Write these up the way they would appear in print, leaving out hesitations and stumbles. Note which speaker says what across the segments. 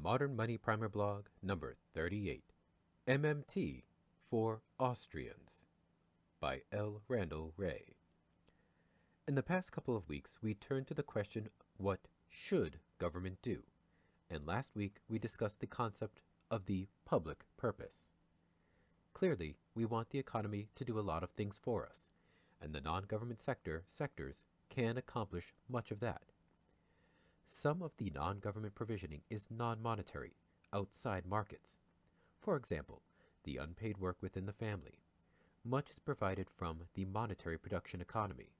Speaker 1: Modern Money Primer blog number 38, MMT for Austrians, by Randall Wray. In the past couple of weeks, we turned to the question, what should government do? And last week, we discussed the concept of the public purpose. Clearly, we want the economy to do a lot of things for us, and the non-government sectors can accomplish much of that. Some of the non-government provisioning is non-monetary, outside markets. For example, the unpaid work within the family. Much is provided from the monetary production economy,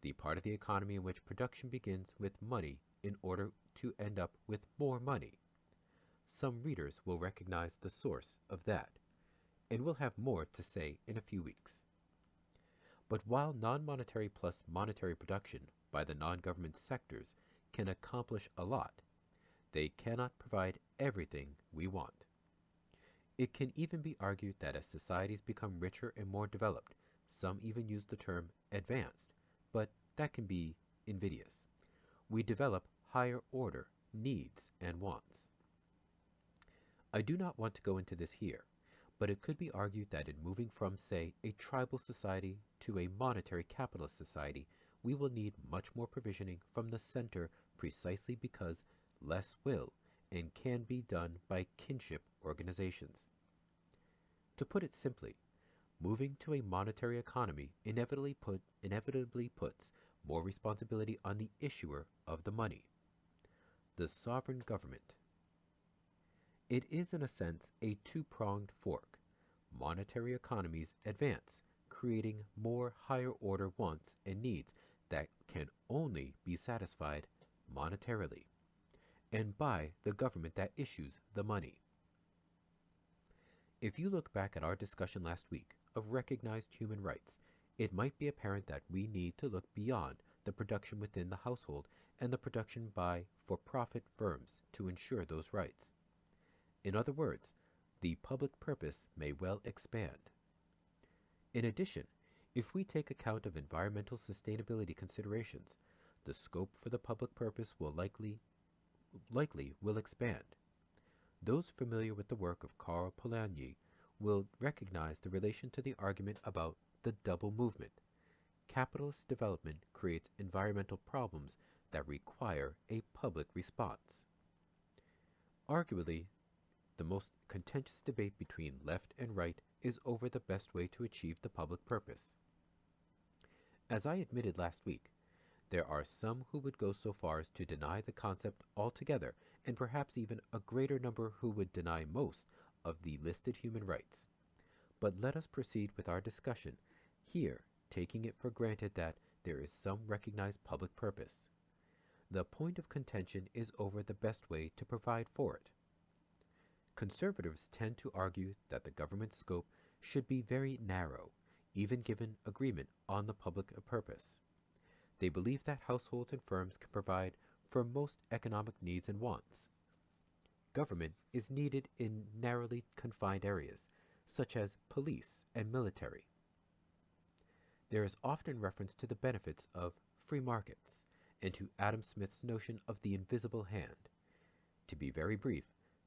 Speaker 1: the part of the economy in which production begins with money in order to end up with more money. Some readers will recognize the source of that, and we'll have more to say in a few weeks. But while non-monetary plus monetary production by the non-government sectors can accomplish a lot, they cannot provide everything we want. It can even be argued that as societies become richer and more developed, some even use the term advanced, but that can be invidious. We develop higher order needs and wants. I do not want to go into this here, but it could be argued that in moving from, say, a tribal society to a monetary capitalist society, we will need much more provisioning from the center precisely because less will and can be done by kinship organizations. To put it simply, moving to a monetary economy inevitably puts more responsibility on the issuer of the money, the sovereign government. It is in a sense a two-pronged fork. Monetary economies advance, creating more higher order wants and needs that can only be satisfied monetarily, and by the government that issues the money. If you look back at our discussion last week of recognized human rights, it might be apparent that we need to look beyond the production within the household and the production by for-profit firms to ensure those rights. In other words, the public purpose may well expand. In addition, if we take account of environmental sustainability considerations, the scope for the public purpose will likely will expand. Those familiar with the work of Karl Polanyi will recognize the relation to the argument about the double movement. Capitalist development creates environmental problems that require a public response. Arguably, the most contentious debate between left and right is over the best way to achieve the public purpose. As I admitted last week, there are some who would go so far as to deny the concept altogether, and perhaps even a greater number who would deny most of the listed human rights. But let us proceed with our discussion, here taking it for granted that there is some recognized public purpose. The point of contention is over the best way to provide for it. Conservatives tend to argue that the government scope should be very narrow, even given agreement on the public purpose. They believe that households and firms can provide for most economic needs and wants. Government is needed in narrowly confined areas, such as police and military. There is often reference to the benefits of free markets and to Adam Smith's notion of the invisible hand. To be very brief,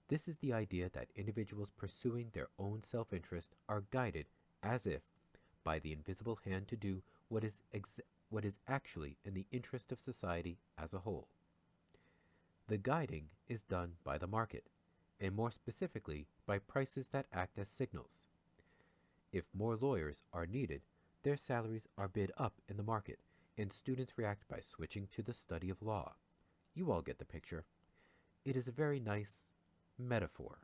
Speaker 1: this is the idea that individuals pursuing their own self-interest are guided as if by the invisible hand to do what is actually in the interest of society as a whole. The guiding is done by the market, and more specifically by prices that act as signals. If more lawyers are needed, their salaries are bid up in the market, and students react by switching to the study of law. You all get the picture. It is a very nice metaphor.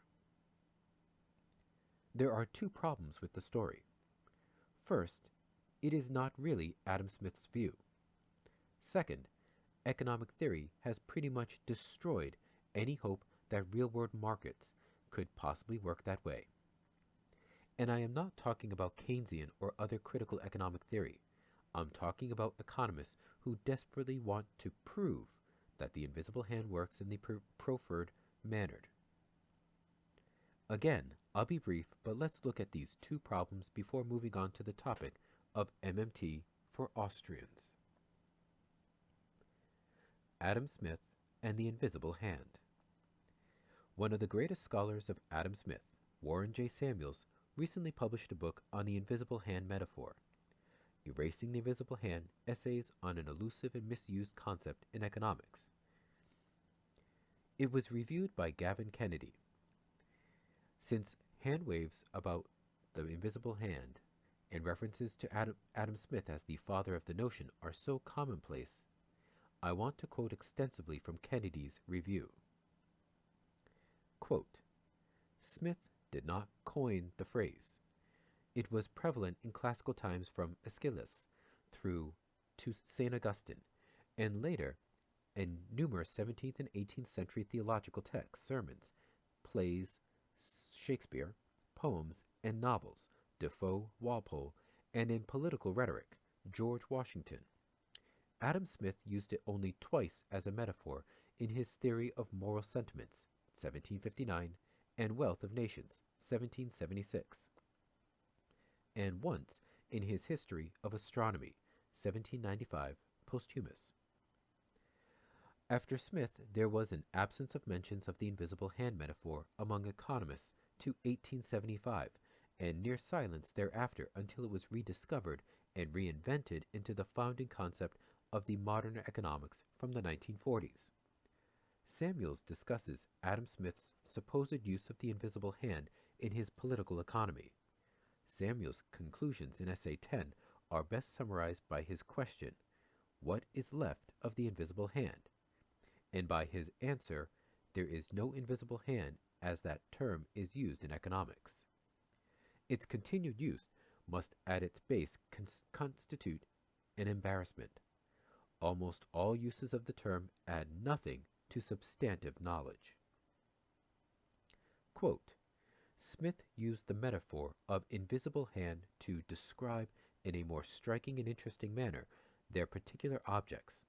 Speaker 1: There are two problems with the story. First, it is not really Adam Smith's view. Second, economic theory has pretty much destroyed any hope that real-world markets could possibly work that way. And I am not talking about Keynesian or other critical economic theory. I'm talking about economists who desperately want to prove that the invisible hand works in the proffered manner. Again, I'll be brief, but let's look at these two problems before moving on to the topic of MMT for Austrians. Adam Smith and the invisible hand. One of the greatest scholars of Adam Smith, Warren J. Samuels, recently published a book on the invisible hand metaphor. Erasing the Invisible Hand, Essays on an Elusive and Misused Concept in Economics. It was reviewed by Gavin Kennedy. Since hand waves about the invisible hand and references to Adam Smith as the father of the notion are so commonplace, I want to quote extensively from Kennedy's review. Quote, Smith did not coin the phrase. It was prevalent in classical times from Aeschylus through to St. Augustine, and later in numerous 17th and 18th century theological texts, sermons, plays, Shakespeare, poems, and novels, Defoe, Walpole, and in political rhetoric, George Washington. Adam Smith used it only twice as a metaphor in his Theory of Moral Sentiments, 1759, and Wealth of Nations, 1776, and once in his History of Astronomy, 1795, posthumous. After Smith, there was an absence of mentions of the invisible hand metaphor among economists to 1875, and near silence thereafter until it was rediscovered and reinvented into the founding concept of the modern economics from the 1940s. Samuels discusses Adam Smith's supposed use of the invisible hand in his political economy. Samuels' conclusions in Essay 10 are best summarized by his question, "What is left of the invisible hand?" and by his answer, "There is no invisible hand as that term is used in economics." Its continued use must at its base constitute an embarrassment. Almost all uses of the term add nothing to substantive knowledge. Quote, Smith used the metaphor of invisible hand to describe in a more striking and interesting manner their particular objects.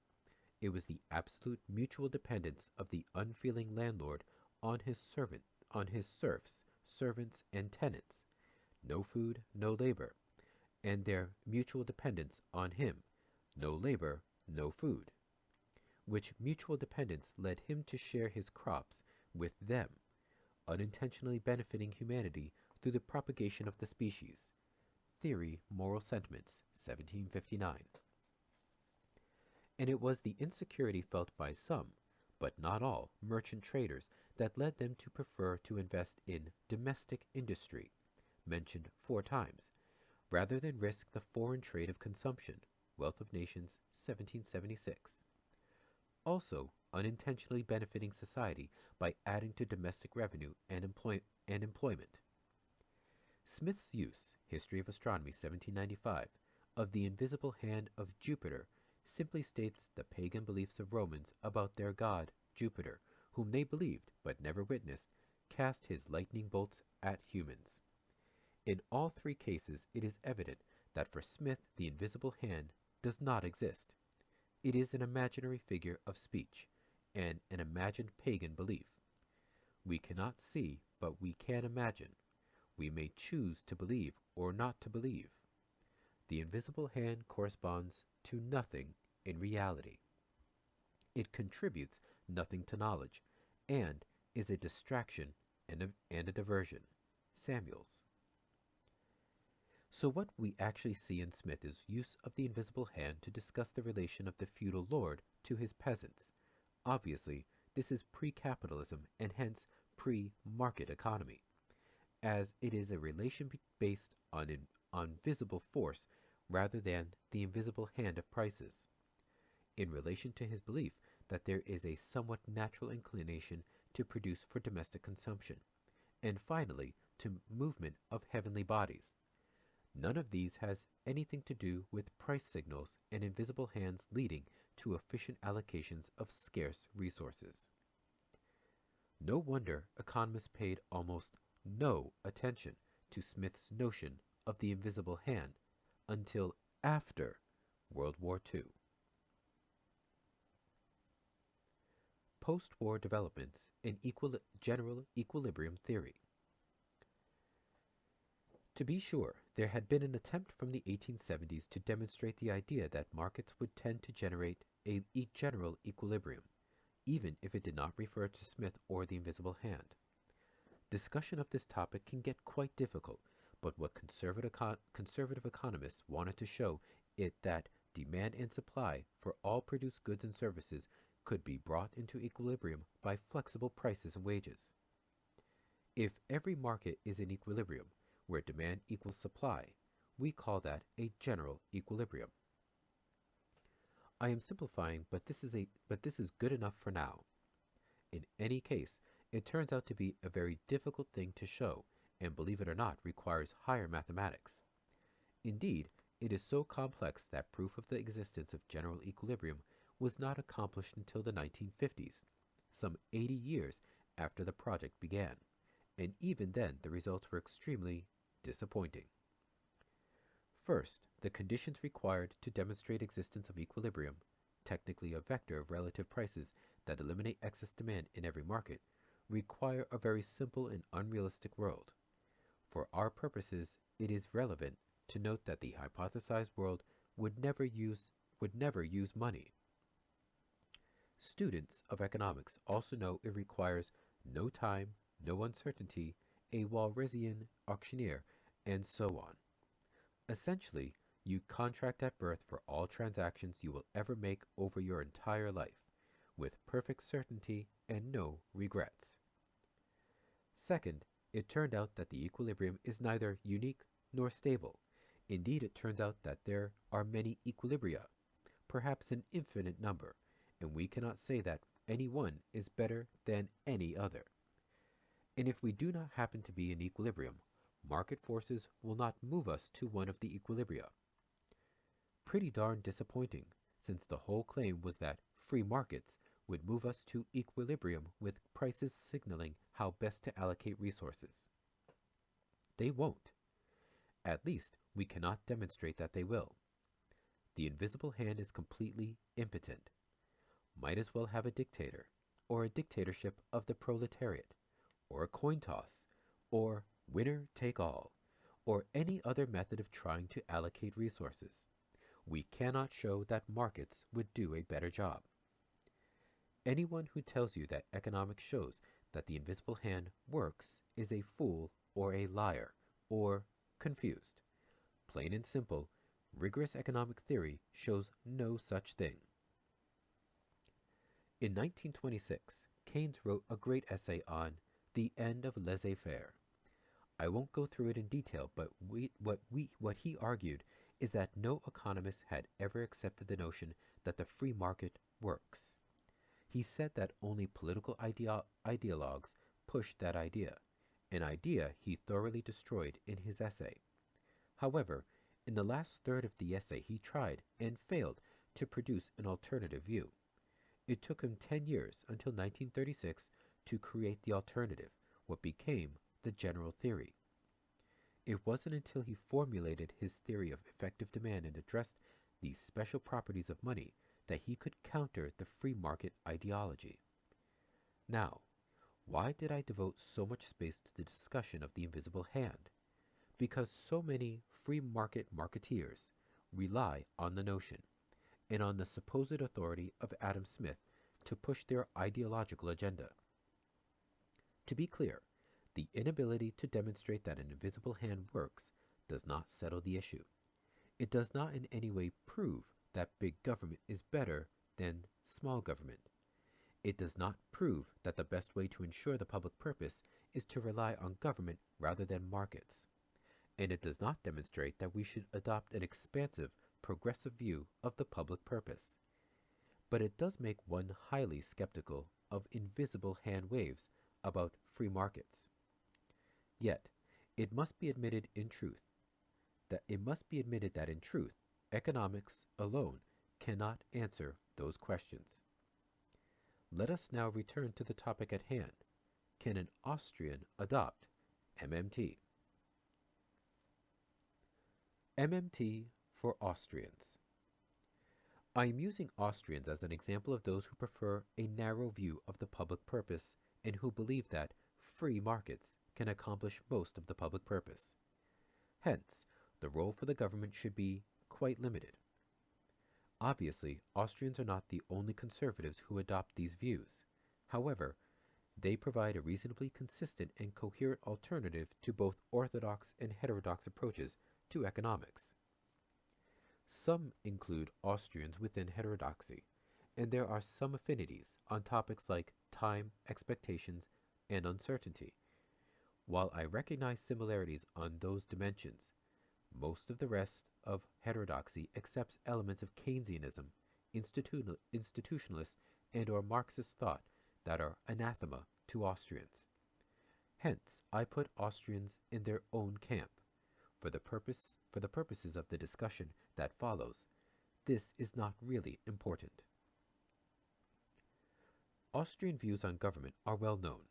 Speaker 1: It was the absolute mutual dependence of the unfeeling landlord on his serfs, servants, and tenants, no food, no labor, and their mutual dependence on him, no labor, no food, which mutual dependence led him to share his crops with them, unintentionally benefiting humanity through the propagation of the species. Theory, Moral Sentiments, 1759. And it was the insecurity felt by some, but not all, merchant traders that led them to prefer to invest in domestic industry, mentioned 4 times, rather than risk the foreign trade of consumption, Wealth of Nations, 1776. Also, unintentionally benefiting society by adding to domestic revenue and employment. Smith's use, History of Astronomy, 1795, of the invisible hand of Jupiter simply states the pagan beliefs of Romans about their god, Jupiter, whom they believed but never witnessed, cast his lightning bolts at humans. In all 3 cases, it is evident that for Smith the invisible hand does not exist. It is an imaginary figure of speech, and an imagined pagan belief. We cannot see, but we can imagine. We may choose to believe or not to believe. The invisible hand corresponds to nothing in reality. It contributes nothing to knowledge, and is a distraction and a diversion. Samuels. So what we actually see in Smith is use of the invisible hand to discuss the relation of the feudal lord to his peasants. Obviously, this is pre-capitalism and hence pre-market economy, as it is a relation based on visible force rather than the invisible hand of prices, in relation to his belief that there is a somewhat natural inclination to produce for domestic consumption, and finally to movement of heavenly bodies. None of these has anything to do with price signals and invisible hands leading to efficient allocations of scarce resources. No wonder economists paid almost no attention to Smith's notion of the invisible hand until after World War II. Post-war developments in general equilibrium theory. To be sure, there had been an attempt from the 1870s to demonstrate the idea that markets would tend to generate a general equilibrium, even if it did not refer to Smith or the invisible hand. Discussion of this topic can get quite difficult, but what conservative economists wanted to show is that demand and supply for all produced goods and services could be brought into equilibrium by flexible prices and wages. If every market is in equilibrium, where demand equals supply, we call that a general equilibrium. I am simplifying, but this is good enough for now. In any case, it turns out to be a very difficult thing to show, and believe it or not, requires higher mathematics. Indeed, it is so complex that proof of the existence of general equilibrium was not accomplished until the 1950s, some 80 years after the project began, and even then the results were extremely disappointing. First, the conditions required to demonstrate existence of equilibrium, technically a vector of relative prices that eliminate excess demand in every market, require a very simple and unrealistic world. For our purposes, it is relevant to note that the hypothesized world would never use money. Students of economics also know it requires no time, no uncertainty, a Walrasian auctioneer, and so on. Essentially, you contract at birth for all transactions you will ever make over your entire life, with perfect certainty and no regrets. Second, it turned out that the equilibrium is neither unique nor stable. Indeed, it turns out that there are many equilibria, perhaps an infinite number, and we cannot say that any one is better than any other. And if we do not happen to be in equilibrium, market forces will not move us to one of the equilibria. Pretty darn disappointing, since the whole claim was that free markets would move us to equilibrium with prices signaling how best to allocate resources. They won't. At least, we cannot demonstrate that they will. The invisible hand is completely impotent. Might as well have a dictator, or a dictatorship of the proletariat, or a coin toss, or winner take all, or any other method of trying to allocate resources. We cannot show that markets would do a better job. Anyone who tells you that economics shows that the invisible hand works is a fool or a liar or confused. Plain and simple, rigorous economic theory shows no such thing. In 1926, Keynes wrote a great essay on the end of laissez-faire. I won't go through it in detail, but what he argued is that no economist had ever accepted the notion that the free market works. He said that only political ideologues pushed that idea, an idea he thoroughly destroyed in his essay. However, in the last third of the essay he tried and failed to produce an alternative view. It took him 10 years until 1936 to create the alternative, what became the general theory. It wasn't until he formulated his theory of effective demand and addressed the special properties of money that he could counter the free market ideology. Now, why did I devote so much space to the discussion of the invisible hand? Because so many free market marketeers rely on the notion and on the supposed authority of Adam Smith to push their ideological agenda. To be clear, the inability to demonstrate that an invisible hand works does not settle the issue. It does not in any way prove that big government is better than small government. It does not prove that the best way to ensure the public purpose is to rely on government rather than markets. And it does not demonstrate that we should adopt an expansive, progressive view of the public purpose. But it does make one highly skeptical of invisible hand waves about free markets. Yet, it must be admitted that in truth, economics alone cannot answer those questions. Let us now return to the topic at hand. Can an Austrian adopt MMT? MMT for Austrians. I am using Austrians as an example of those who prefer a narrow view of the public purpose and who believe that free markets can accomplish most of the public purpose. Hence, the role for the government should be quite limited. Obviously, Austrians are not the only conservatives who adopt these views. However, they provide a reasonably consistent and coherent alternative to both orthodox and heterodox approaches to economics. Some include Austrians within heterodoxy, and there are some affinities on topics like time, expectations, and uncertainty. While I recognize similarities on those dimensions, most of the rest of heterodoxy accepts elements of Keynesianism, institutionalist, and/or Marxist thought that are anathema to Austrians. Hence, I put Austrians in their own camp. For the purposes of the discussion that follows, this is not really important. Austrian views on government are well known.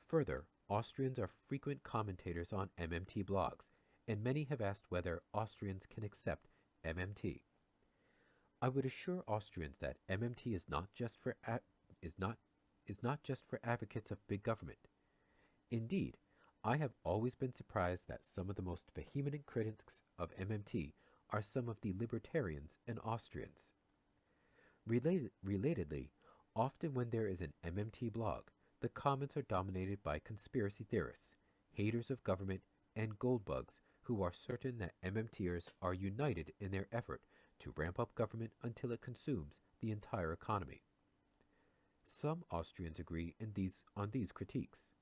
Speaker 1: Further, Austrians are frequent commentators on MMT blogs, and many have asked whether Austrians can accept MMT. I would assure Austrians that MMT is not just for advocates of big government. Indeed, I have always been surprised that some of the most vehement critics of MMT are some of the libertarians and Austrians. Relatedly, often when there is an MMT blog, the comments are dominated by conspiracy theorists, haters of government, and goldbugs who are certain that MMTers are united in their effort to ramp up government until it consumes the entire economy. Some Austrians agree on these critiques.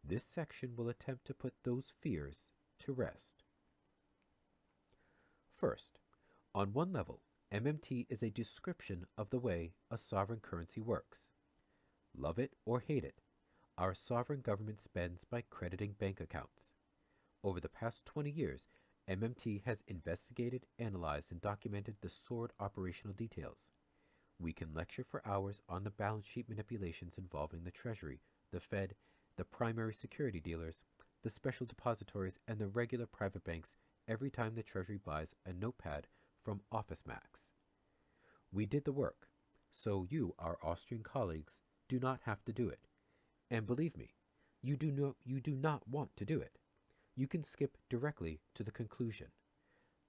Speaker 1: This section will attempt to put those fears to rest. First, on one level, MMT is a description of the way a sovereign currency works. Love it or hate it, our sovereign government spends by crediting bank accounts. Over the past 20 years, MMT has investigated, analyzed, and documented the sordid operational details. We can lecture for hours on the balance sheet manipulations involving the Treasury, the Fed, the primary security dealers, the special depositories, and the regular private banks every time the Treasury buys a notepad from OfficeMax. We did the work, so you, our Austrian colleagues, do not have to do it. And believe me, you do not want to do it. You can skip directly to the conclusion.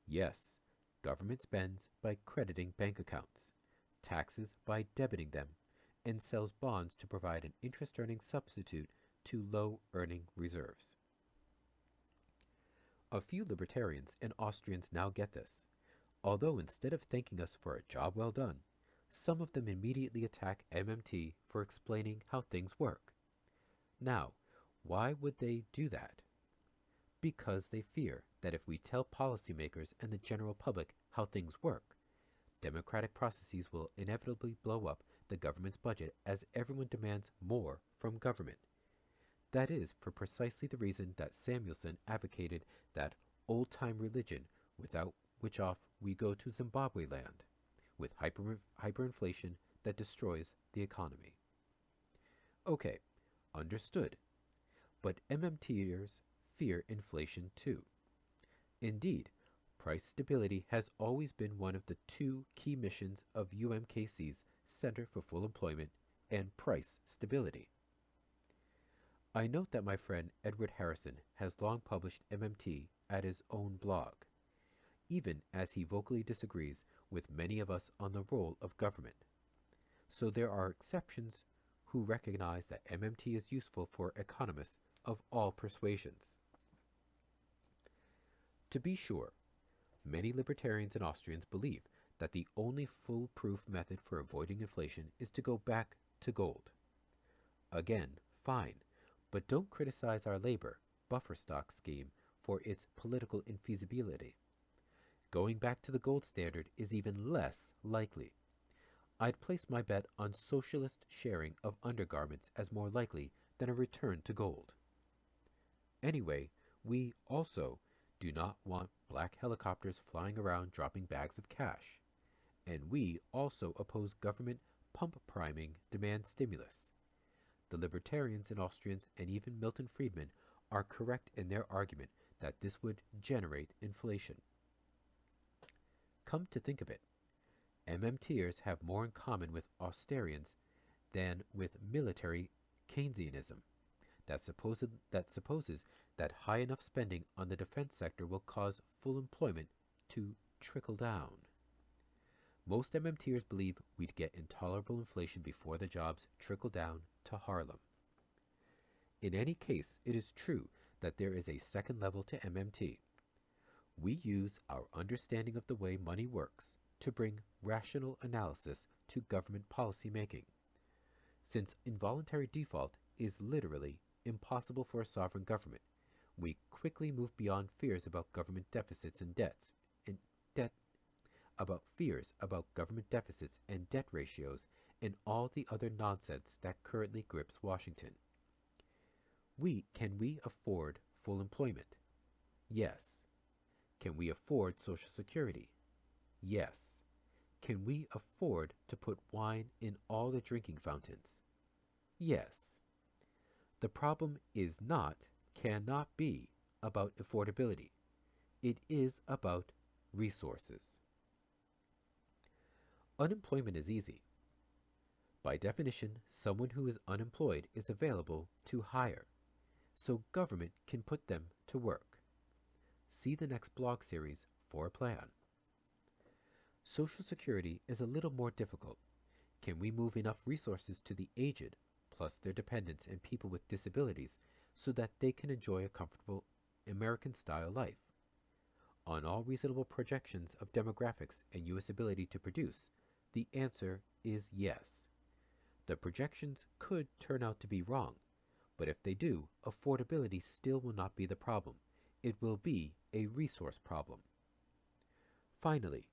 Speaker 1: Yes, government spends by crediting bank accounts, taxes by debiting them, and sells bonds to provide an interest-earning substitute to low-earning reserves. A few libertarians and Austrians now get this, although instead of thanking us for a job well done, some of them immediately attack MMT for explaining how things work. Now, why would they do that? Because they fear that if we tell policymakers and the general public how things work, democratic processes will inevitably blow up the government's budget as everyone demands more from government. That is for precisely the reason that Samuelson advocated that old-time religion without which off we go to Zimbabwe land, with hyperinflation that destroys the economy. Okay, understood. But MMTers fear inflation too. Indeed, price stability has always been one of the two key missions of UMKC's Center for Full Employment and Price Stability. I note that my friend Edward Harrison has long published MMT at his own blog, even as he vocally disagrees with many of us on the role of government. So there are exceptions who recognize that MMT is useful for economists of all persuasions. To be sure, many libertarians and Austrians believe that the only foolproof method for avoiding inflation is to go back to gold. Again, fine, but don't criticize our labor buffer stock scheme for its political infeasibility. Going back to the gold standard is even less likely. I'd place my bet on socialist sharing of undergarments as more likely than a return to gold. Anyway, we also do not want black helicopters flying around dropping bags of cash. And we also oppose government pump priming demand stimulus. The libertarians and Austrians and even Milton Friedman are correct in their argument that this would generate inflation. Come to think of it, MMTers have more in common with Austrians than with military Keynesianism that supposes that high enough spending on the defense sector will cause full employment to trickle down. Most MMTers believe we'd get intolerable inflation before the jobs trickle down to Harlem. In any case, it is true that there is a second level to MMT. We use our understanding of the way money works to bring rational analysis to government policy making. Since involuntary default is literally impossible for a sovereign government, we quickly move beyond fears about government deficits and debts, and debt ratios and all the other nonsense that currently grips Washington. Can we afford full employment? Yes. Can we afford Social Security? Yes. Can we afford to put wine in all the drinking fountains? Yes. The problem is not, cannot be, about affordability. It is about resources. Unemployment is easy. By definition, someone who is unemployed is available to hire, so government can put them to work. See the next blog series for a plan. Social Security is a little more difficult. Can we move enough resources to the aged, plus their dependents and people with disabilities, so that they can enjoy a comfortable American-style life? On all reasonable projections of demographics and U.S. ability to produce, the answer is yes. The projections could turn out to be wrong, but if they do, affordability still will not be the problem. It will be a resource problem. Finally,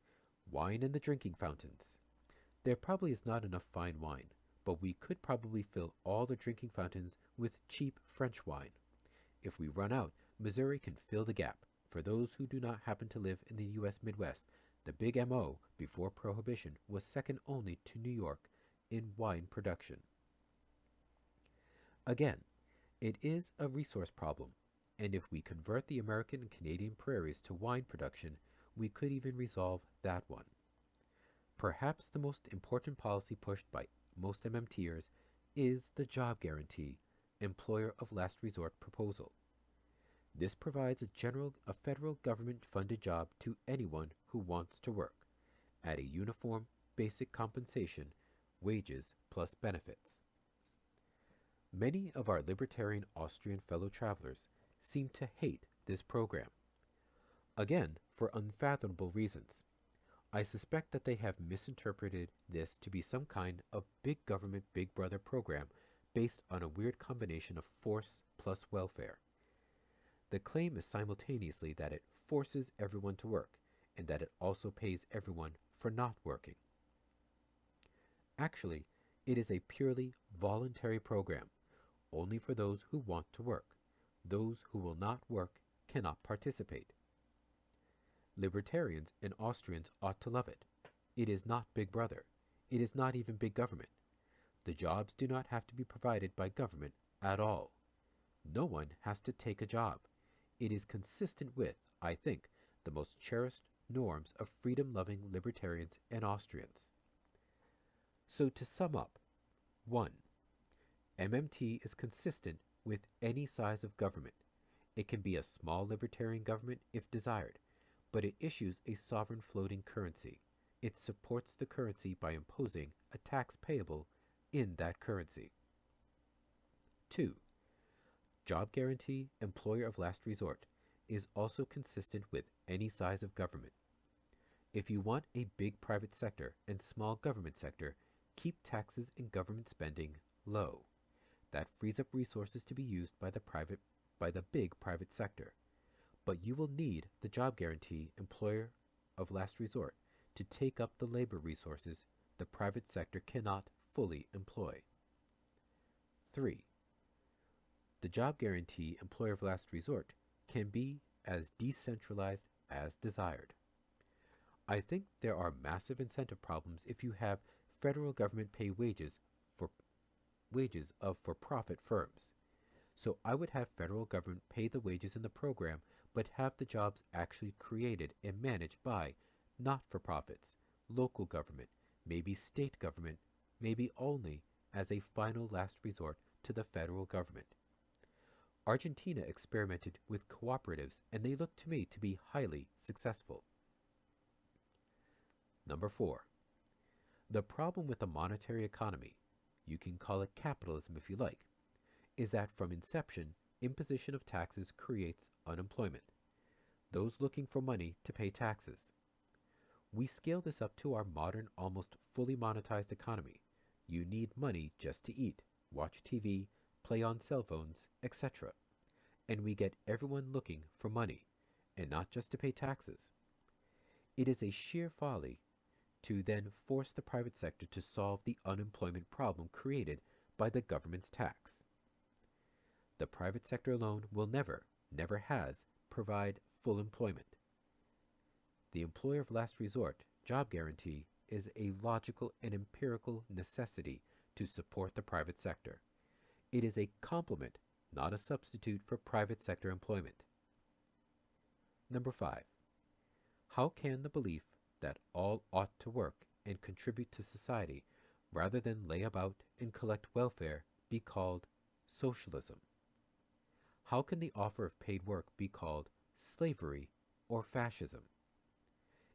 Speaker 1: wine in the drinking fountains. There probably is not enough fine wine, but we could probably fill all the drinking fountains with cheap French wine. If we run out, Missouri can fill the gap. For those who do not happen to live in the U.S. Midwest, the big M.O. before Prohibition was second only to New York in wine production. Again, it is a resource problem, and if we convert the American and Canadian prairies to wine production, we could even resolve that one. Perhaps the most important policy pushed by most MMTers is the job guarantee, employer of last resort proposal. This provides a federal government-funded job to anyone who wants to work, at a uniform basic compensation, wages plus benefits. Many of our libertarian Austrian fellow travelers seem to hate this program. Again, for unfathomable reasons. I suspect that they have misinterpreted this to be some kind of big government, big brother program based on a weird combination of force plus welfare. The claim is simultaneously that it forces everyone to work and that it also pays everyone for not working. Actually, it is a purely voluntary program, only for those who want to work. Those who will not work cannot participate. Libertarians and Austrians ought to love it. It is not Big Brother. It is not even big government. The jobs do not have to be provided by government at all. No one has to take a job. It is consistent with, I think, the most cherished norms of freedom-loving libertarians and Austrians. So to sum up, 1. MMT is consistent with any size of government. It can be a small libertarian government if desired, but it issues a sovereign floating currency. It supports the currency by imposing a tax payable in that currency. 2. Job guarantee, employer of last resort, is also consistent with any size of government. If you want a big private sector and small government sector, keep taxes and government spending low. That frees up resources to be used by the big private sector. But you will need the job guarantee, employer of last resort, to take up the labor resources the private sector cannot fully employ. 3. The job guarantee, employer of last resort, can be as decentralized as desired. I think there are massive incentive problems if you have federal government pay wages of for-profit firms. So I would have federal government pay the wages in the program, but have the jobs actually created and managed by not-for-profits, local government, maybe state government, maybe only as a final last resort to the federal government. Argentina experimented with cooperatives, and they look to me to be highly successful. Number 4. The problem with a monetary economy, you can call it capitalism if you like, is that from inception, imposition of taxes creates unemployment, those looking for money to pay taxes. We scale this up to our modern, almost fully monetized economy. You need money just to eat, watch TV, play on cell phones, etc. And we get everyone looking for money, and not just to pay taxes. It is a sheer folly to then force the private sector to solve the unemployment problem created by the government's tax. The private sector alone will never has, provide full employment. The employer of last resort, job guarantee, is a logical and empirical necessity to support the private sector. It is a complement, not a substitute for private sector employment. Number 5. How can the belief that all ought to work and contribute to society rather than lay about and collect welfare be called socialism? How can the offer of paid work be called slavery or fascism?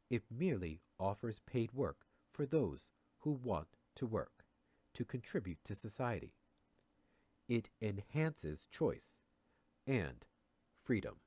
Speaker 1: It merely offers paid work for those who want to work, to contribute to society. It enhances choice and freedom.